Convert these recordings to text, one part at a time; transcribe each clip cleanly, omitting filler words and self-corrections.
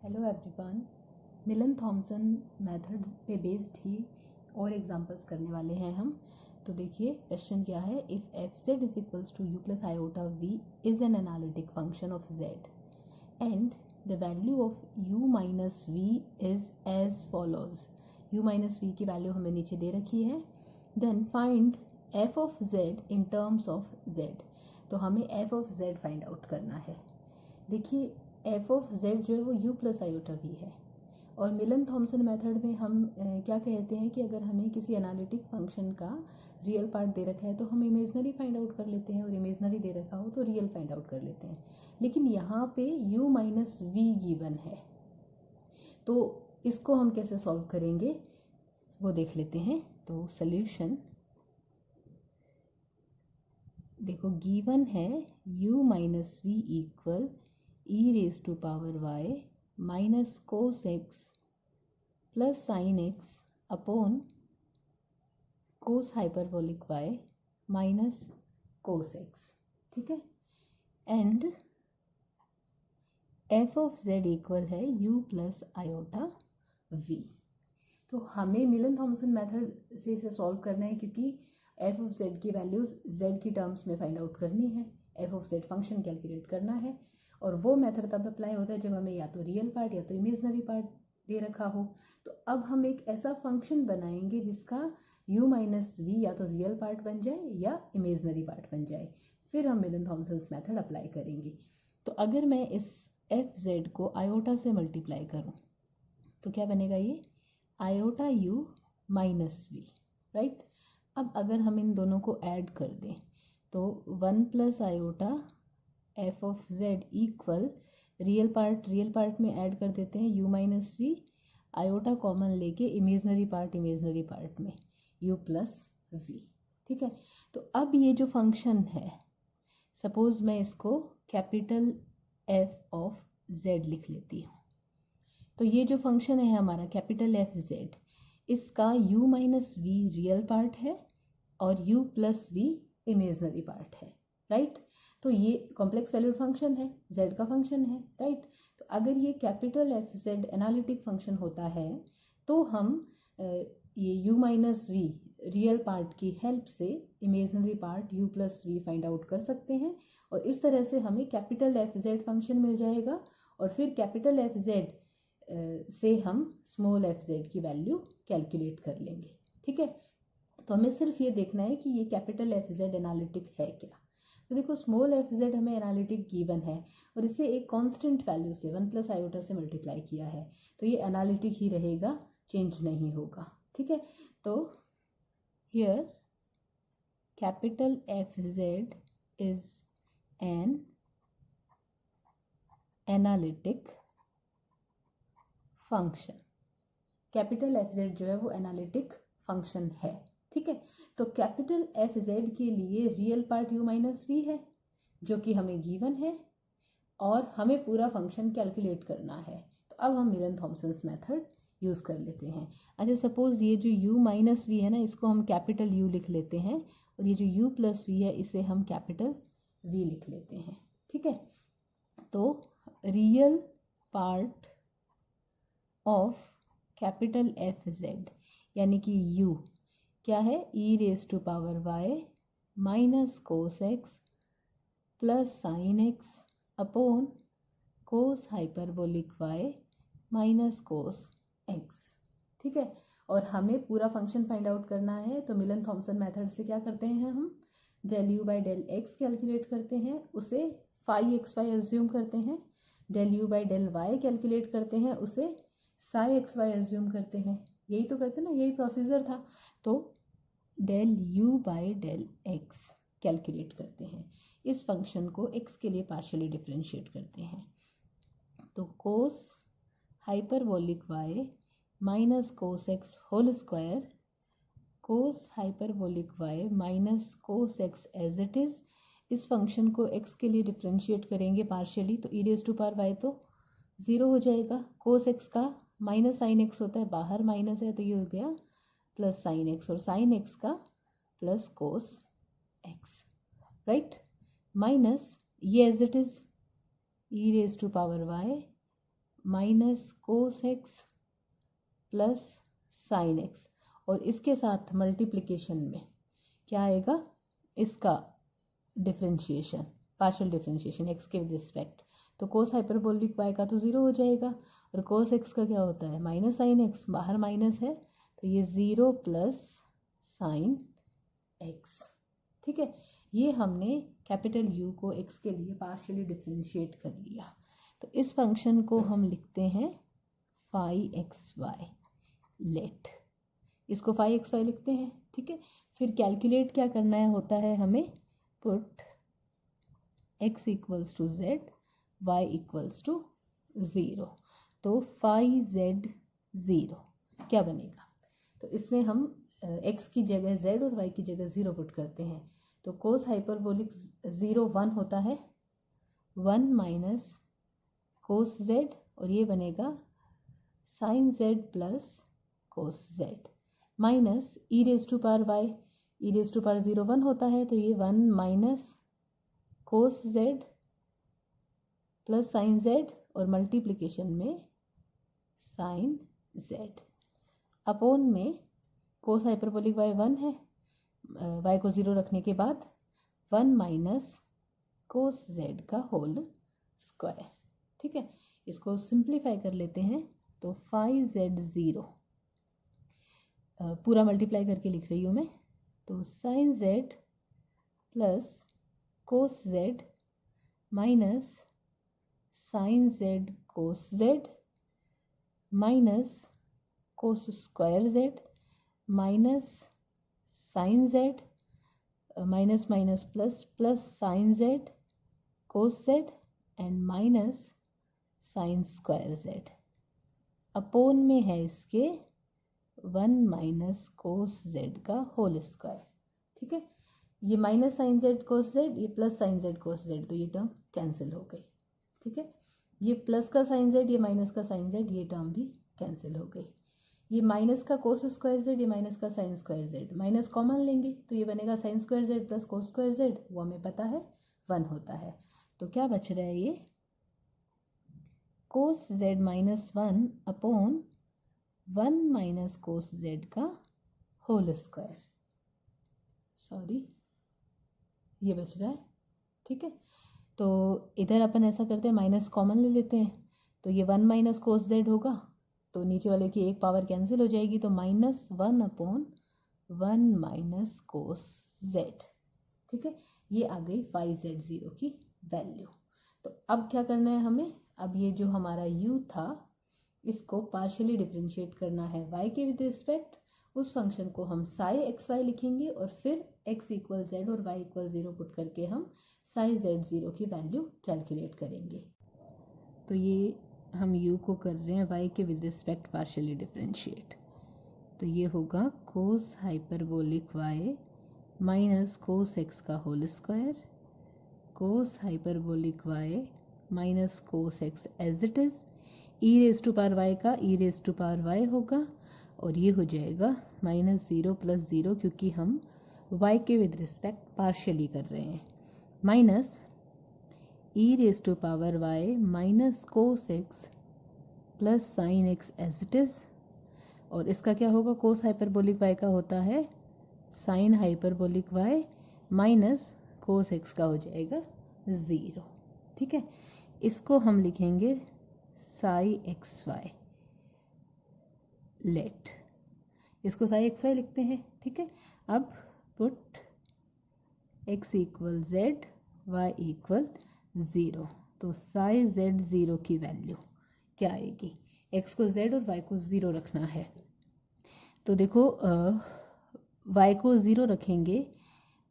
Hello everyone, मिलन Thomson method पे based ही और examples करने वाले हैं हम। तो देखिए क्वेश्चन क्या है। If F Z is equals to U plus iota V is an analytic function of Z and the value of U minus V is as follows. U minus V की वैल्यू हमें नीचे दे रखी है। Then find F of Z in terms of Z. तो हमें F of Z find out करना है। देखिए एफ ऑफ जेड जो है वो यू प्लस आयोटा वी है। और मिलन थॉमसन मेथड में हम क्या कहते हैं कि अगर हमें किसी एनालिटिक फंक्शन का रियल पार्ट दे रखा है तो हम इमेजनरी फाइंड आउट कर लेते हैं, और इमेजनरी दे रखा हो तो रियल फाइंड आउट कर लेते हैं। लेकिन यहाँ पे u माइनस वी गिवन है, तो इसको हम कैसे सॉल्व करेंगे वो देख लेते हैं। तो सल्यूशन देखो, गिवन है u minus V equal E raise to power Y minus cos x plus sine x upon cos hyperbolic Y minus cos x. ठीक है। And F of Z equal है u प्लस आयोटा v। तो हमें मिलन Thomson method से इसे solve करना है, क्योंकि एफ ऑफ जेड की वैल्यूज जेड की टर्म्स में फाइंड आउट करनी है, F of Z function calculate करना है। और वो मेथड तब अप्लाई होता है जब हमें या तो रियल पार्ट या तो इमेजनरी पार्ट दे रखा हो। तो अब हम एक ऐसा फंक्शन बनाएंगे जिसका u माइनस वी या तो रियल पार्ट बन जाए या इमेजनरी पार्ट बन जाए, फिर हम मिलन थॉमसन मेथड अप्लाई करेंगे। तो अगर मैं इस एफ जेड को आयोटा से मल्टीप्लाई करूँ तो क्या बनेगा, ये iota u minus V, right. अब अगर हम इन दोनों को ऐड कर दें तो 1 plus iota F of Z equal real part में ऐड कर देते हैं u minus V, iota common लेके इमेजनरी पार्ट में u प्लस वी। ठीक है। तो अब ये जो फंक्शन है, सपोज मैं इसको कैपिटल एफ ऑफ जेड लिख लेती हूँ। तो ये जो फंक्शन है हमारा कैपिटल एफ जेड, इसका u minus V real part है और u plus V imaginary part है, राइट। तो ये कॉम्प्लेक्स वैल्यूड फंक्शन है, z का फंक्शन है, राइट। तो अगर ये capital F Z analytic function होता है तो हम ये u minus V real part की हेल्प से imaginary part u plus V find out कर सकते हैं, और इस तरह से हमें कैपिटल एफ जेड फंक्शन मिल जाएगा। और फिर कैपिटल एफ जेड से हम स्मॉल एफ जेड की वैल्यू कैलकुलेट कर लेंगे। ठीक है। तो हमें सिर्फ ये देखना है कि ये कैपिटल एफ जेड एनालिटिक है क्या। तो देखो, स्मॉल एफ जेड हमें एनालिटिक गिवन है और इसे एक कांस्टेंट वैल्यू से 1 प्लस आयोटा से मल्टीप्लाई किया है, तो ये एनालिटिक ही रहेगा, चेंज नहीं होगा। ठीक है। तो here capital F Z is an analytic function. Capital F Z जो है वो एनालिटिक फंक्शन है। ठीक है। तो कैपिटल एफ जेड के लिए real part u minus V है जो कि हमें गिवन है, और हमें पूरा फंक्शन कैलकुलेट करना है। तो अब हम मिलन थॉमसन मेथड यूज़ कर लेते हैं। अच्छा, सपोज ये जो u माइनस वी है ना, इसको हम कैपिटल U लिख लेते हैं, और ये जो u प्लस वी है इसे हम कैपिटल V लिख लेते हैं। ठीक है। तो real part of capital F Z यानी कि u क्या है, e raise to power Y minus cos x plus sine x upon cos hyperbolic Y minus cos x. ठीक है। और हमें पूरा फंक्शन फाइंड आउट करना है, तो मिलन थॉमसन मेथड से क्या करते हैं, हम del U by del X calculate करते हैं, उसे फाई एक्स वाई एज्यूम करते हैं। Del U by del Y calculate करते हैं, उसे साई एक्स वाई एज्यूम करते हैं। यही तो करते हैं ना, यही प्रोसीजर था। तो del u by del x calculate करते हैं, इस फंक्शन को x के लिए पार्शियली डिफरेंशिएट करते हैं। तो cos hyperbolic y minus cos x whole square cos hyperbolic y minus cos x as it is. इस फंक्शन को x के लिए डिफरेंशिएट करेंगे पार्शियली, तो e raise to power y तो 0 हो जाएगा। कोस एक्स का माइनस साइन एक्स होता है, बाहर माइनस है तो ये हो गया प्लस साइन एक्स, और साइन एक्स का plus cos x, right. Minus ये as it is E raise to power Y minus cos x plus sine x, और इसके साथ मल्टीप्लिकेशन में क्या आएगा, इसका डिफरेंशिएशन, पार्शियल डिफरेंशिएशन एक्स के विद रिस्पेक्ट, तो कोस हाइपरबोलिक वाई का तो ज़ीरो हो जाएगा, और कोस एक्स का क्या होता है माइनस साइन एक्स, बाहर माइनस है तो ये ज़ीरो प्लस साइन एक्स। ठीक है, ये हमने कैपिटल यू को एक्स के लिए पार्शियली डिफरेंशिएट कर लिया। तो इस फंक्शन को हम लिखते हैं फाई एक्स वाई, लेट इसको फाई एक्स वाई लिखते हैं। ठीक है, फिर कैलकुलेट क्या करना है होता है हमें, put x equals to Z, y equals to zero, तो फाई जेड ज़ीरो क्या बनेगा, तो इसमें हम x की जगह z और y की जगह ज़ीरो पुट करते हैं, तो कोस हाइपरबोलिक ज़ीरो वन होता है, वन माइनस कोस z, और ये बनेगा sine z plus cos z, minus E raise to power Y, E raise to power zero one होता है, तो ये one minus cos z plus sine z, और मल्टीप्लिकेशन में साइन z, अपोन में कोस हाइपरबोलिक वाई वन है, y को zero रखने के बाद वन माइनस कोस z का होल स्क्वायर। ठीक है, इसको सिंप्लीफाई कर लेते हैं, तो फाई जेड ज़ीरो पूरा मल्टीप्लाई करके लिख रही हूँ मैं, तो sine z plus cos z minus sine z cos z minus cos square z minus sine z, minus minus plus, plus sine z cos z and minus sine square z, upon में है इसके one minus cos z का whole square. ठीक है, ये minus sine z cos z, ये plus sine z cos z, तो ये टर्म कैंसिल हो गई। ठीक है, ये प्लस का साइन z, ये माइनस का साइन z, ये टर्म भी कैंसिल हो गई। ये माइनस का कोस स्क्वायर z, ये माइनस का sign square z, minus common लेंगे तो ये बनेगा साइन स्क्वायर z प्लस कोस स्क्वायर z, वो हमें पता है वन होता है, तो क्या बच रहा है, ये कोस z minus one upon one minus cos z का होल स्क्वायर, सॉरी ये बच रहा है। ठीक है, तो इधर अपन ऐसा करते हैं, माइनस कॉमन ले लेते हैं, तो ये वन माइनस कोस z होगा, तो नीचे वाले की एक पावर कैंसिल हो जाएगी, तो minus one upon one minus cos z। ठीक है, ये आ गई फाई जेड ज़ीरो की वैल्यू। तो अब क्या करना है हमें, अब ये जो हमारा u था इसको पार्शियली डिफरेंशिएट करना है y के विद रिस्पेक्ट, उस फंक्शन को हम साई एक्स वाई लिखेंगे, और फिर x इक्वल जेड और y इक्वल ज़ीरो पुट करके हम साई जेड ज़ीरो की वैल्यू कैलकुलेट करेंगे। तो ये हम u को कर रहे हैं y के विद रिस्पेक्ट पार्शियली डिफरेंशिएट, तो ये होगा cos hyperbolic y minus cos x का whole square, cos hyperbolic y minus cos x as it is, e raise to power y का e raise to power y होगा, और ये हो जाएगा माइनस ज़ीरो प्लस ज़ीरो, क्योंकि हम y के विद रिस्पेक्ट पार्शियली कर रहे हैं, minus E raise to power Y minus cos x plus sine X as it is, और इसका क्या होगा, कोस हाइपरबोलिक y का होता है sine hyperbolic y minus cos x का हो जाएगा ज़ीरो। ठीक है, इसको हम लिखेंगे साई एक्स वाई, लेट इसको साई एक्स वाई लिखते हैं। ठीक है, अब put x equal Z, Y equal zero, तो साई जेड ज़ीरो की वैल्यू क्या आएगी, x को z और y को ज़ीरो रखना है, तो देखो y को ज़ीरो रखेंगे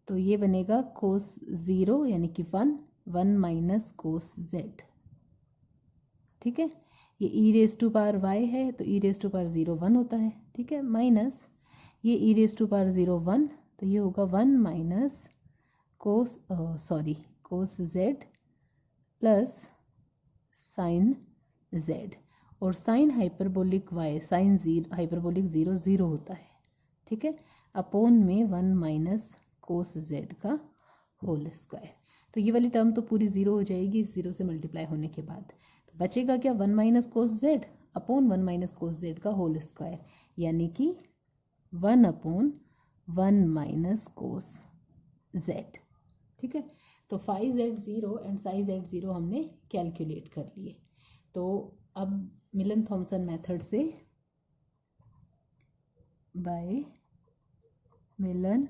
तो ये बनेगा कोस ज़ीरो यानी कि one, one minus cos z। ठीक है, ये e raise to power y है, तो e raise to power zero one होता है। ठीक है, माइनस ये e raise to power zero one, तो ये होगा one minus cos cos z plus sine z, और sine hyperbolic y sine hyperbolic zero zero होता है। ठीक है, अपोन में वन माइनस कोस जेड का होल स्क्वायर, तो ये वाली टर्म तो पूरी ज़ीरो हो जाएगी इस ज़ीरो से मल्टीप्लाई होने के बाद, तो बचेगा क्या, 1 minus cos Z upon 1 minus cos z का होल स्क्वायर, यानी कि 1 अपॉन 1 माइनस कोस जेड। ठीक है, तो phi Z zero and psi Z zero हमने कैलकुलेट कर लिए। तो अब मिलन थॉमसन मेथड से, बाय मिलन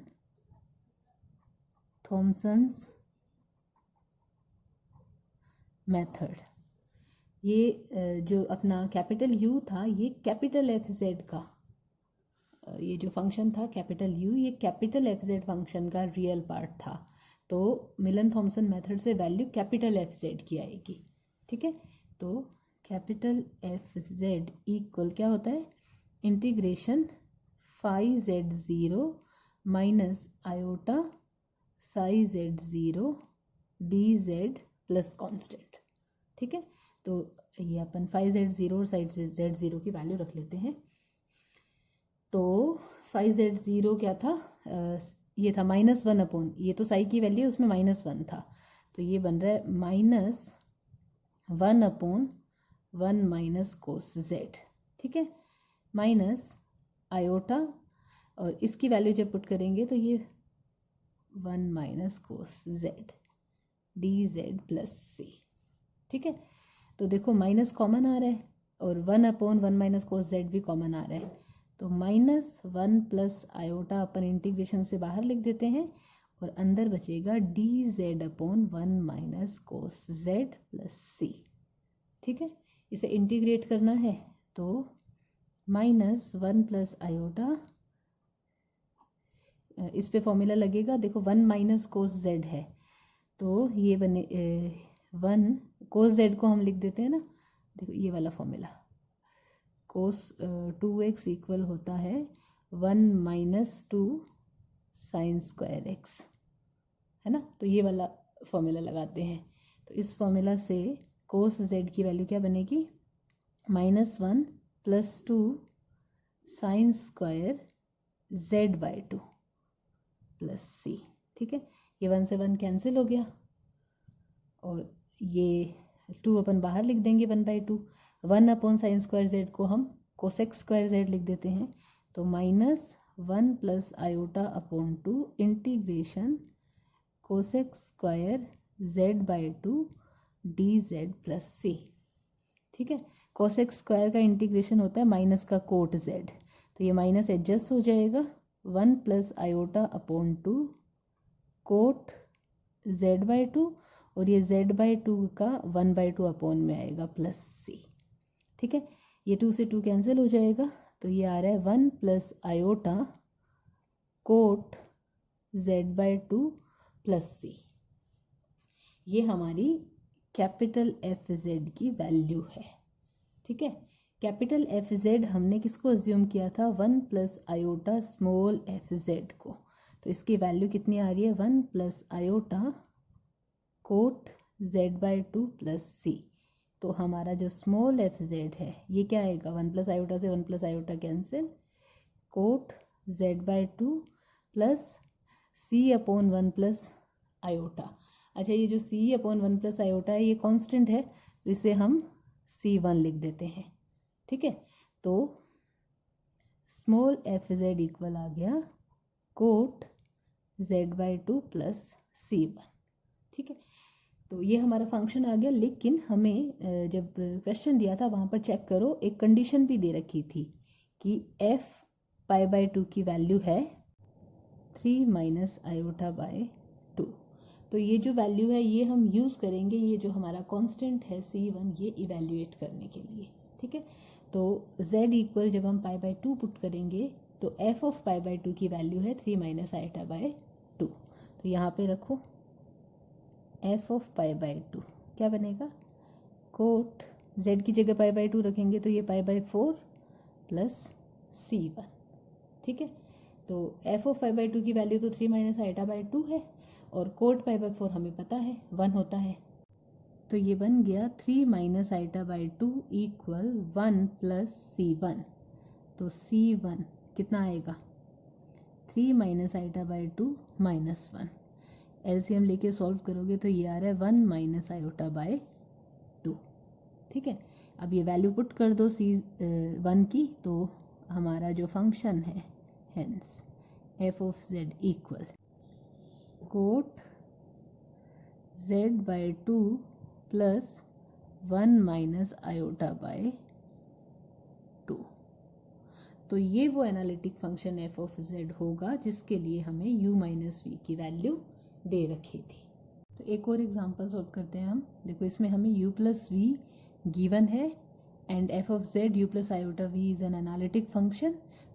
थॉमसन्स मेथड, ये जो अपना कैपिटल यू था, ये कैपिटल एफ जेड का, ये जो फंक्शन था कैपिटल यू, ये कैपिटल एफ जेड फंक्शन का रियल पार्ट था। तो मिलन थॉमसन मेथड से वैल्यू कैपिटल एफ जेड की आएगी। ठीक है, तो कैपिटल एफ जेड इक्वल क्या होता है, integration phi Z zero minus iota psi Z zero D Z plus constant. ठीक है, तो ये अपन फाई जेड ज़ीरो और साई जेड ज़ीरो की वैल्यू रख लेते हैं। तो फाई जेड ज़ीरो क्या था, ये था -1 अपॉन, ये तो साई की वैल्यू उसमें -1 था, तो ये बन रहा है -1 अपॉन 1 माइनस कोस जेड। ठीक है, माइनस आयोटा, और इसकी वैल्यू जब पुट करेंगे तो ये 1 minus cos z d Z plus c. ठीक है, तो देखो माइनस कॉमन आ रहा है और 1 अपॉन 1 माइनस कोस जेड भी कॉमन आ रहा है, तो -1 प्लस आयोटा अपन इंटीग्रेशन से बाहर लिख देते हैं और अंदर बचेगा d z upon 1 minus cos z plus c. ठीक है, इसे इंटीग्रेट करना है तो -1 प्लस आयोटा, इस पे फॉर्मूला लगेगा, देखो 1 माइनस कोस जेड है तो ये बने 1 कोस जेड को हम लिख देते हैं ना, देखो ये वाला फॉर्मूला, कोस 2x इक्वल होता है 1 माइनस 2 साइन स्क्वायर एक्स, है ना, तो ये वाला फॉर्मूला लगाते हैं। तो इस फॉर्मूला से कोस जेड की वैल्यू क्या बनेगी, -1 plus 2 sine square z by 2 plus c. ठीक है, ये 1 से 1 कैंसिल हो गया और ये 2 अपन बाहर लिख देंगे 1/2, 1 अपॉन साइन स्क्वायर जेड को हम कोसेक स्क्वायर जेड लिख देते हैं, तो -1 plus iota upon 2 integration cosec square z by 2 d Z plus c. ठीक है, कोसेक स्क्वायर का इंटीग्रेशन होता है माइनस का कोट जेड, तो ये माइनस एडजस्ट हो जाएगा, 1 plus iota upon 2 cot z by 2, और ये जेड बाई 2 का 1/2 अपॉन में आएगा प्लस सी। ठीक है, ये 2 से 2 कैंसिल हो जाएगा, तो ये आ रहा है 1 plus iota cot Z by 2 plus c. ये हमारी कैपिटल एफ जेड की वैल्यू है। ठीक है, कैपिटल एफ जेड हमने किसको अज्यूम किया था, 1 plus iota small F Z को, तो इसकी वैल्यू कितनी आ रही है, 1 plus iota cot Z by 2 plus c. तो हमारा जो स्मॉल एफ जेड है ये क्या आएगा, 1 प्लस आयोटा से 1 plus iota cancel, cot Z by 2 plus C upon 1 plus iota. अच्छा, ये जो सी अपॉन 1 प्लस आयोटा है ये कांस्टेंट है, तो इसे हम C1 लिख देते हैं। ठीक है, तो स्मॉल एफ जेड इक्वल आ गया cot z by 2 plus C1। ठीक है, तो ये हमारा फंक्शन आ गया, लेकिन हमें जब क्वेश्चन दिया था वहाँ पर चेक करो, एक कंडीशन भी दे रखी थी कि f π/2 की वैल्यू है 3 माइनस आयोटा बाय 2। तो ये जो वैल्यू है ये हम यूज़ करेंगे, ये जो हमारा कांस्टेंट है C1 ये इवेल्युएट करने के लिए। ठीक है, तो z इक्वल जब हम π/2 पुट करेंगे तो f ऑफ π/2 की वैल्यू है 3 माइनस आयोटा बाय 2, तो यहाँ पे रखो f ऑफ π/2 क्या बनेगा, कोट z की जगह π/2 रखेंगे तो ये π/4 प्लस C1। ठीक है, तो f ऑफ π/2 की वैल्यू तो 3 माइनस आयोटा बाय 2 है और कोट π/4 हमें पता है 1 होता है, तो ये बन गया 3 minus iota by 2 equal 1 plus C1। तो C1 कितना आएगा, 3 minus iota by 2 minus 1, LCM लेके सॉल्व करोगे तो ये आ रहा है 1 माइनस आयोटा बाय 2। ठीक है, अब ये वैल्यू पुट कर दो C1 की, तो हमारा जो फंक्शन है hence F of Z equal cot z/2 plus 1 minus iota by 2। तो ये वो analytic function F of Z होगा जिसके लिए हमें u माइनस वी की वैल्यू दे रखी थी। तो एक और एग्जांपल सॉल्व करते हैं हम। देखो इसमें हमें u प्लस वी गिवन है and F of Z u plus iota V is an analytic function,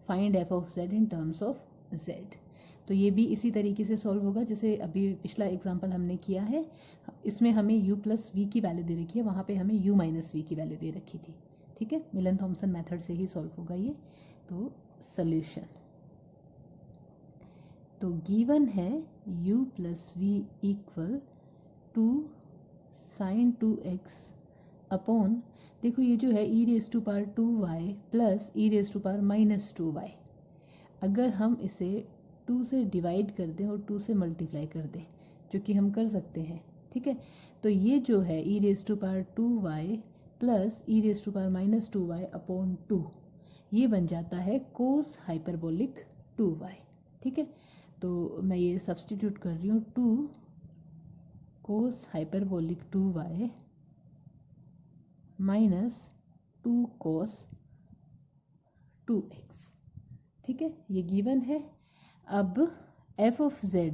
find F of Z in terms of Z. तो ये भी इसी तरीके से सॉल्व होगा जैसे अभी पिछला एग्जांपल हमने किया है। इसमें हमें u प्लस वी की वैल्यू दे रखी है, वहाँ पे हमें u माइनस वी की वैल्यू दे रखी थी। ठीक है, मिलन थॉमसन मेथड से ही सॉल्व होगा ये। तो सॉल्यूशन, तो गिवन है u plus V equal 2 sine 2x upon, देखो ये जो है e raise to power 2y plus e raise to power minus 2y, अगर हम इसे 2 से डिवाइड कर दें और 2 से मल्टीप्लाई कर दें, जो कि हम कर सकते हैं। ठीक है, तो ये जो है e raise to power 2y plus e raise to power minus 2y upon 2, ये बन जाता है कोस हाइपरबोलिक 2y। ठीक है, तो मैं ये सब्सटीट्यूट कर रही हूँ, 2 cos hyperbolic 2y minus 2 cos 2x। ठीक है, ये गिवन है। अब f ऑफ z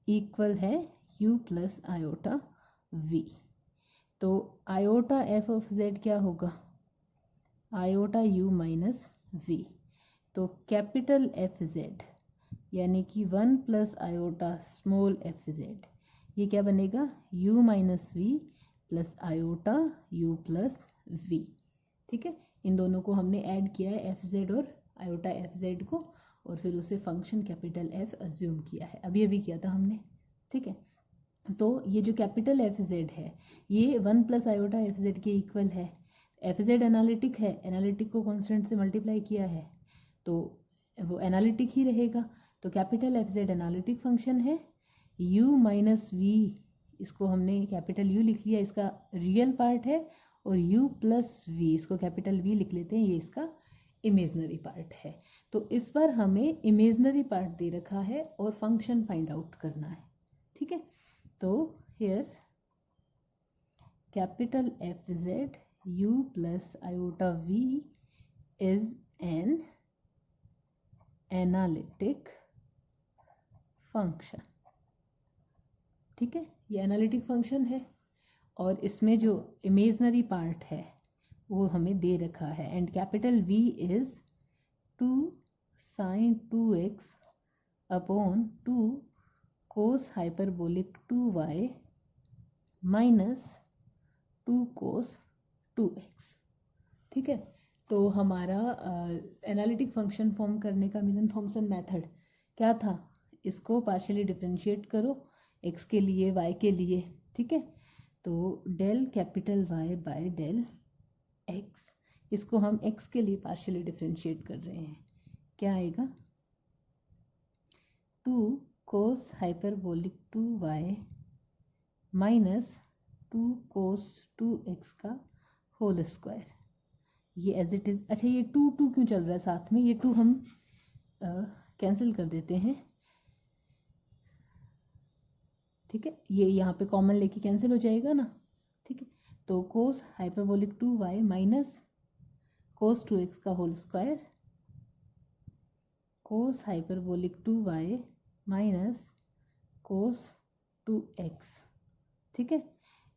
इक्वल है u प्लस आयोटा v। तो आयोटा f ऑफ z क्या होगा, आयोटा u माइनस v। तो कैपिटल एफ जेड यानी कि 1 plus iota small F Z, ये क्या बनेगा, u minus V plus iota u plus v। ठीक है, इन दोनों को हमने ऐड किया है एफ जेड और आयोटा एफ जेड को, और फिर उसे फंक्शन कैपिटल एफ अज्यूम किया है, अभी अभी किया था हमने। ठीक है, तो ये जो कैपिटल एफ जेड है ये 1 प्लस आयोटा एफ जेड के इक्वल है। एफ जेड एनालिटिक है, एनालिटिक को कॉन्स्टेंट से मल्टीप्लाई किया है तो वो एनालिटिक ही रहेगा। तो capital F Z analytic function है। u माइनस वी, इसको हमने कैपिटल u लिख लिया, इसका रियल पार्ट है, और u प्लस वी, इसको कैपिटल v लिख लेते हैं, ये इसका इमेजनरी पार्ट है। तो इस बार हमें इमेजनरी पार्ट दे रखा है और फंक्शन फाइंड आउट करना है। ठीक है, तो here capital F Z u plus iota v is an analytic function. ठीक है, ये एनालिटिक फंक्शन है और इसमें जो इमेजनरी पार्ट है वो हमें दे रखा है, and capital V is 2 sine 2x upon 2 cos hyperbolic 2y minus 2 cos 2x। ठीक है, तो हमारा एनालिटिक फंक्शन फॉर्म करने का मिलन थॉमसन मेथड क्या था, इसको पार्शियली डिफरेंशिएट करो x के लिए y के लिए। ठीक है, तो del capital Y by del x, इसको हम x के लिए पार्शियली डिफरेंशिएट कर रहे हैं, क्या आएगा, 2 cos hyperbolic 2y minus 2 cos 2x का होल स्क्वायर, ये एज इट इज़। अच्छा, ये 2 2 क्यों चल रहा है साथ में, ये 2 हम कैंसिल कर देते हैं। ठीक है, ये यहाँ पे कॉमन लेके कैंसिल हो जाएगा ना। ठीक है, तो cos hyperbolic 2y minus cos 2x का whole square, cos hyperbolic 2y minus cos 2x। ठीक है,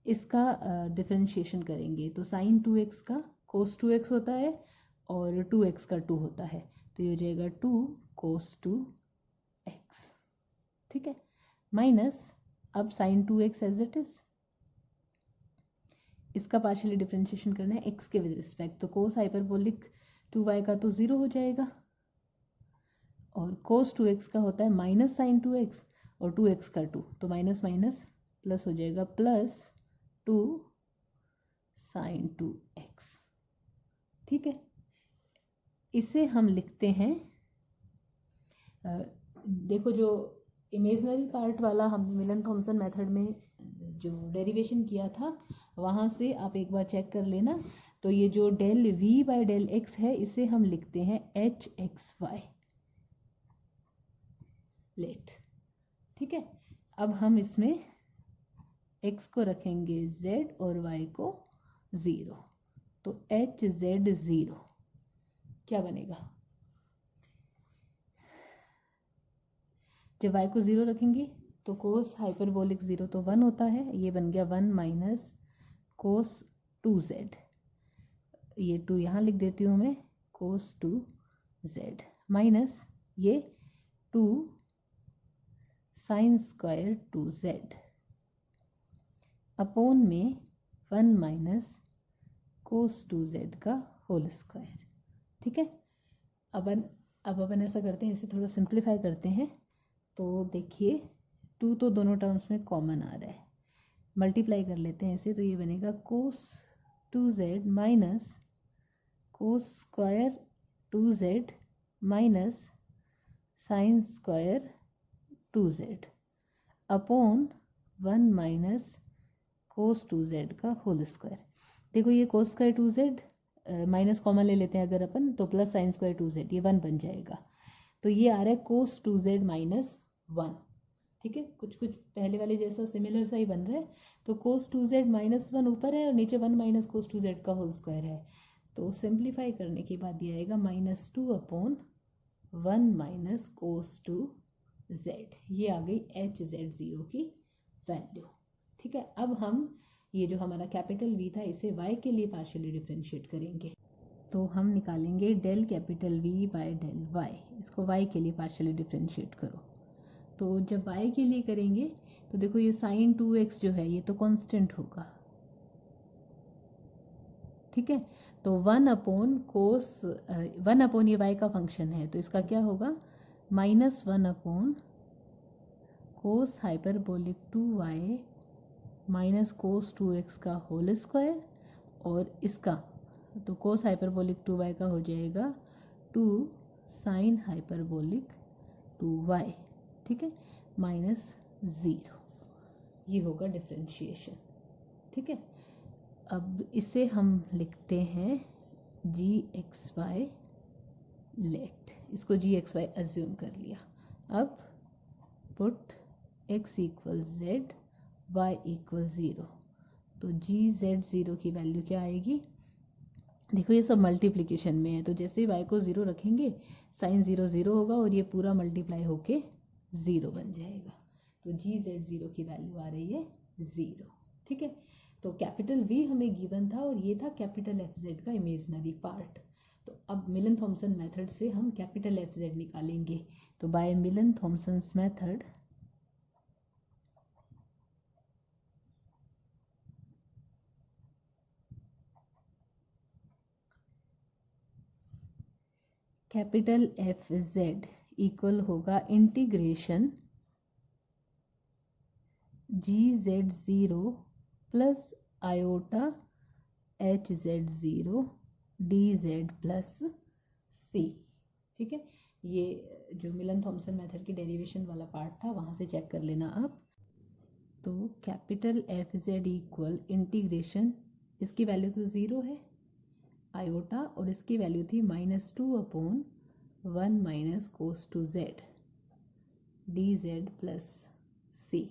इसका डिफरेंशिएशन करेंगे तो साइन 2x का कोस 2x होता है और 2x का 2 होता है, तो ये हो जाएगा 2 कोस 2x। ठीक है, माइनस अब sine 2x as it is, इसका पार्शियली डिफरेंशिएशन करना है x के विद रिस्पेक्ट, तो कोस हाइपरबोलिक 2y का तो 0 हो जाएगा और कोस 2x का होता है माइनस साइन 2x और 2x का 2, तो माइनस माइनस प्लस हो जाएगा, प्लस 2 साइन 2x। ठीक है, इसे हम लिखते हैं, देखो जो इमेजनरी पार्ट वाला हमने मिलन थॉमसन मेथड में जो डेरिवेशन किया था वहाँ से आप एक बार चेक कर लेना। तो ये जो del V by del X है इसे हम लिखते हैं एच एक्स वाई लेट। ठीक है, अब हम इसमें x को रखेंगे z और y को 0, तो एच जेड 0 क्या बनेगा? जब y को 0 रखेंगे तो कोस हाइपरबोलिक 0 तो 1 होता है, ये बन गया 1 माइनस कोस 2z। ये 2 यहाँ लिख देती हूँ मैं, कोस 2z माइनस ये 2 साइन स्क्वायर 2z अपॉन में 1 माइनस कोस 2z का होल स्क्वायर। ठीक है, अब अपन ऐसा करते हैं, इसे थोड़ा सिंप्लीफाई करते हैं। तो देखिए 2 तो दोनों टर्म्स में कॉमन आ रहा है, मल्टीप्लाई कर लेते हैं इसे, तो ये बनेगा कोस 2z minus cos square 2z minus sine square 2z upon 1 minus cos 2z का होल स्क्वायर। देखो ये cos square 2z minus common ले लेते हैं अगर अपन, तो प्लस साइन स्क्वायर 2z, ये 1 बन जाएगा। तो ये आ रहा है कोस 2z माइनस 1। ठीक है, कुछ कुछ पहले वाले जैसा सिमिलर सा ही बन रहा है। तो कोस 2z माइनस 1 ऊपर है और नीचे 1 माइनस कोस 2z का होल स्क्वायर है। तो सिंप्लीफाई करने के बाद ये आएगा -2 अपॉन 1 माइनस कोस 2z। ये आ गई एच जेड 0 की वैल्यू। ठीक है, अब हम ये जो हमारा कैपिटल V था इसे y के लिए पार्शियली डिफरेंशिएट करेंगे। तो हम निकालेंगे del capital V by del y, इसको y के लिए पार्शियली डिफरेंशिएट करो। तो जब y के लिए करेंगे तो देखो ये साइन 2x जो है ये तो कांस्टेंट होगा। ठीक है, तो 1 अपॉन कोस 1 अपॉन ये y का फंक्शन है तो इसका क्या होगा, -1 upon cos hyperbolic 2y minus cos 2x का होल स्क्वायर, और इसका तो कोस हाइपरबोलिक 2y का हो जाएगा 2 साइन हाइपरबोलिक 2y। ठीक है, -0, ये होगा डिफरेंशिएशन। ठीक है, अब इसे हम लिखते हैं gxy लेट, इसको gxy अज्यूम कर लिया। अब put x equal z y equal 0, तो gz0 की वैल्यू क्या आएगी? देखो ये सब मल्टीप्लिकेशन में है, तो जैसे ही y को 0 रखेंगे साइन 0 0 होगा और ये पूरा मल्टीप्लाई होके 0 बन जाएगा। तो gz0 की वैल्यू आ रही है 0। ठीक है, तो कैपिटल V हमें गिवन था और ये था कैपिटल FZ का इमेजनरी पार्ट। तो अब मिलन थॉमसन मेथड से हम कैपिटल FZ निकालेंगे। तो by Milne Thomson's method capital FZ equal होगा integration gz0 plus iota hz0 dz plus c। ठीक है, ये जो मिलन थॉमसन मेथड की डेरिवेशन वाला पार्ट था वहाँ से चेक कर लेना आप। तो कैपिटल FZ इक्वल इंटीग्रेशन, इसकी वैल्यू तो 0 है आयोटा, और इसकी वैल्यू थी -2 upon 1 minus cos 2z dz plus c।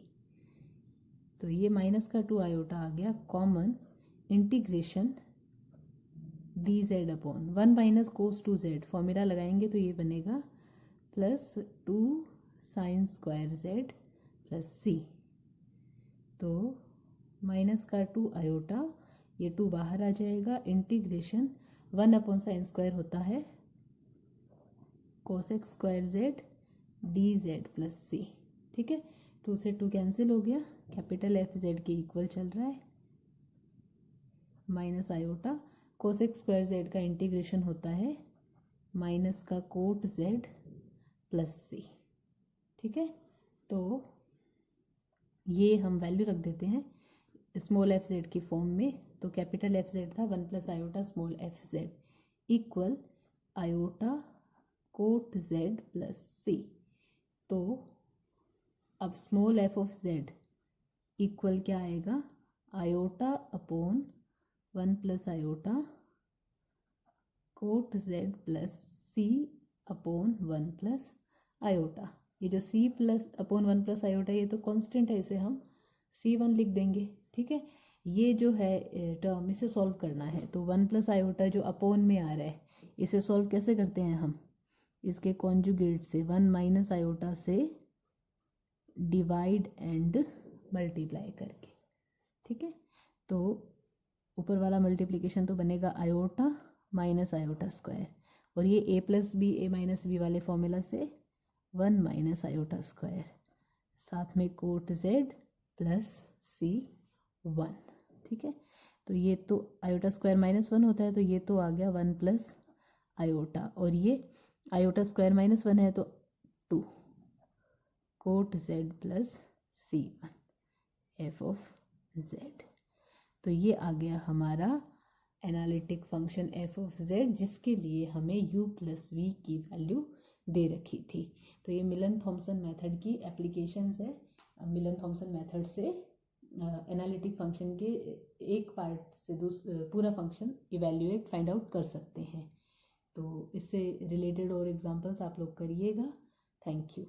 तो ये माइनस का 2 आयोटा आ गया common, integration dz upon 1 minus cos 2z, formula लगाएंगे तो ये बनेगा +2 sine square z plus c। तो माइनस का 2 आयोटा, ये 2 बाहर आ जाएगा, इंटीग्रेशन 1 अपॉन साइन स्क्वायर होता है cosec square z dz plus c। ठीक है, 2 से 2 कैंसिल हो गया, कैपिटल FZ के इक्वल चल रहा है minus iota, cosec square z का इंटीग्रेशन होता है माइनस का कोट z प्लस c। ठीक है, तो ये हम वैल्यू रख देते हैं स्मॉल FZ की फॉर्म में। तो कैपिटल FZ था 1 plus iota small FZ equal iota cot z plus c। तो अब small f of Z equal क्या आएगा, iota upon 1 plus iota cot z plus सी अपॉन 1 प्लस आयोटा। ये जो c plus upon 1 plus iota ये तो constant है, इसे हम C1 लिख देंगे। ठीक है, ये जो है टर्म इसे सॉल्व करना है, तो 1 प्लस आयोटा जो अपॉन में आ रहा है इसे सॉल्व कैसे करते हैं हम, इसके कॉन्जुगेट से 1 माइनस आयोटा से डिवाइड एंड मल्टीप्लाई करके। ठीक है, तो ऊपर वाला मल्टीप्लिकेशन तो बनेगा आयोटा माइनस आयोटा स्क्वायर, और ये a plus B A minus B वाले फॉर्मूला से 1 माइनस आयोटा स्क्वायर, साथ में कोट जेड प्लस C1। ठीक है, तो ये तो आयोटा स्क्वायर -1 होता है, तो ये तो आ गया 1 प्लस आयोटा, और ये आयोटा स्क्वायर -1 है तो 2 coat z plus C1 F of Z. तो ये आ गया हमारा analytic function F of Z, जिसके लिए हमें u प्लस वी की वैल्यू दे रखी थी। तो ये मिलन थॉमसन मेथड की एप्लीकेशंस है। मिलन थॉमसन मेथड से एनालिटिक फंक्शन के एक पार्ट से पूरा फंक्शन इवेल्युएट फाइंड आउट कर सकते हैं। तो इससे रिलेटेड और एग्जांपल्स आप लोग करिएगा। Thank you.